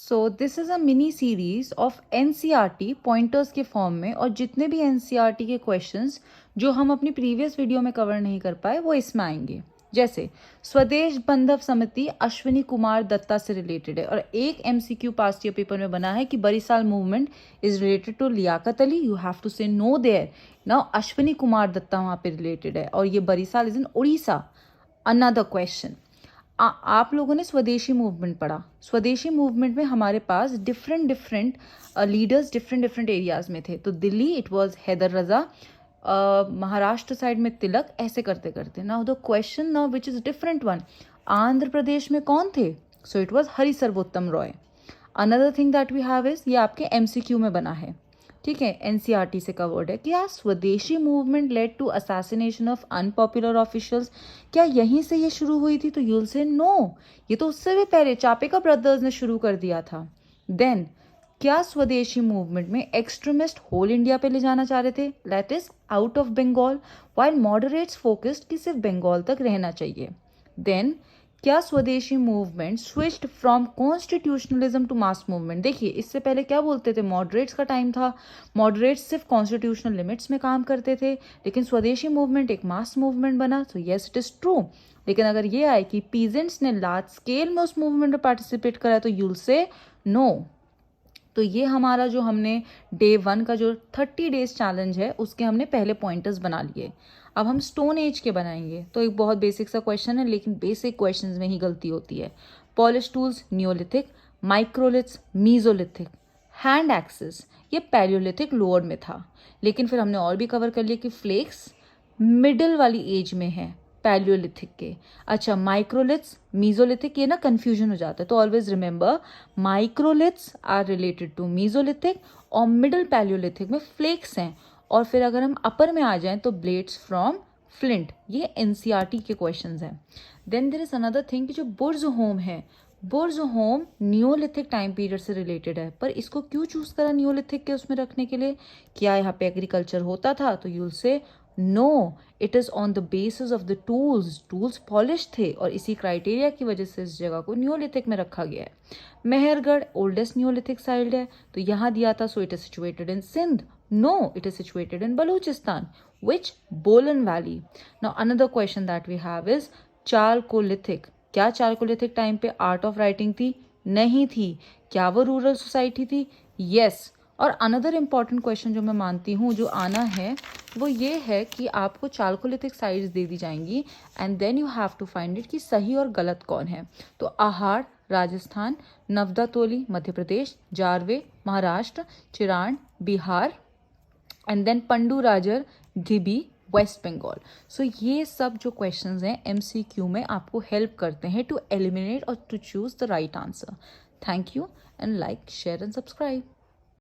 So this is a mini series of NCERT pointers के form में, और जितने भी एनसीईआरटी के क्वेश्चंस जो हम अपनी प्रीवियस वीडियो में कवर नहीं कर पाए वो इसमें आएंगे। जैसे स्वदेश बंधव समिति अश्विनी कुमार दत्ता से रिलेटेड है, और एक एमसीक्यू पास्ट ईयर पेपर में बना है कि Barisal movement is related to Liaquat Ali, you have to say no there. Now Ashwini Kumar Datta वहाँ पे रिलेटेड है, और ये Barisal is in Orissa. Another question, आप लोगों ने स्वदेशी मूवमेंट पढ़ा। स्वदेशी मूवमेंट में हमारे पास डिफरेंट लीडर्स डिफरेंट एरियाज में थे। तो Delhi it was Haider Raza, Maharashtra side में तिलक, ऐसे करते करते। Now the question now which is different one, Andhra Pradesh में कौन थे? So it was Hari Sarvottam Roy. Another thing that we have is, ये आपके एमसीक्यू में बना है, ठीक है, एनसीईआरटी से कवर्ड है, कि Swadeshi movement led to assassination of unpopular officials. क्या यहीं से ये शुरू हुई थी? तो यूल से नो, ये तो उससे भी पहले चापेका ब्रदर्स ने शुरू कर दिया था। देन क्या स्वदेशी मूवमेंट में एक्सट्रीमिस्ट होल इंडिया पे ले जाना चाह रहे थे, that is out of Bengal, while moderates focused कि सिर्फ बंगाल तक रहना चाहिए। देन क्या Swadeshi movement switched from constitutionalism to mass movement? देखिए, इससे पहले क्या बोलते थे, मॉडरेट्स का टाइम था, मॉडरेट्स सिर्फ कॉन्स्टिट्यूशनल लिमिट्स में काम करते थे, लेकिन स्वदेशी मूवमेंट एक मास मूवमेंट बना। तो येस इट इज ट्रू। लेकिन अगर ये आए कि पीजेंट्स ने लार्ज स्केल में उस मूवमेंट में पार्टिसिपेट करा, तो यूल से नो। तो ये हमारा जो हमने डे 1 का जो 30 डेज चैलेंज है उसके हमने पहले पॉइंटर्स बना लिए। अब हम स्टोन एज के बनाएंगे। तो एक बहुत बेसिक सा क्वेश्चन है, लेकिन बेसिक क्वेश्चंस में ही गलती होती है। Polish tools neolithic, microliths mesolithic, hand axes ये पैलियोलिथिक लोअर में था। लेकिन फिर हमने और भी कवर कर लिया कि फ्लेक्स मिडिल वाली एज में है पैलियोलिथिक के। अच्छा, माइक्रोलिथ्स मीजोलिथिक, ये ना कंफ्यूजन हो जाता है, तो always remember microliths are related to mesolithic, और मिडिल पैलियोलिथिक में फ्लेक्स हैं। और फिर अगर हम अपर में आ जाएं तो ब्लेड्स फ्रॉम फ्लिंट। ये एनसीईआरटी के क्वेश्चंस हैं। Then there is another thing कि जो बुर्ज होम है, Burzahom neolithic time period से रिलेटेड है, पर इसको क्यों चूज करा नियोलिथिक के उसमें रखने के लिए? क्या यहाँ पे एग्रीकल्चर होता था? तो यूल से no, it is on the basis of the tools polish थे, और इसी क्राइटेरिया की वजह से इस जगह को नियोलिथिक में रखा गया है। मेहरगढ़ ओल्डेस्ट नियोलिथिक साइट है, तो यहाँ दिया था, so it is situated in Sindh. No, it is situated in Balochistan. Which? Bolan Valley. Now another question that we have is Chalcolithic. क्या चालकोलिथिक टाइम पे आर्ट ऑफ राइटिंग थी? नहीं थी। क्या वो रूरल सोसाइटी थी? यस। और अनदर इम्पॉर्टेंट क्वेश्चन जो मैं मानती हूँ जो आना है वो ये है कि आपको चालकोलिथिक साइट्स दे दी जाएंगी, and then you have to find it कि सही और गलत कौन है। तो Ahar Rajasthan, Navdatoli Madhya Pradesh, Jorwe Maharashtra, Chirand Bihar, and then Pandu Rajar Dhibi west Bengal. So ये सब जो क्वेश्चंस हैं एमसीक्यू में आपको हेल्प करते हैं टू एलिमिनेट और to choose the right answer. Thank you, and like share and subscribe.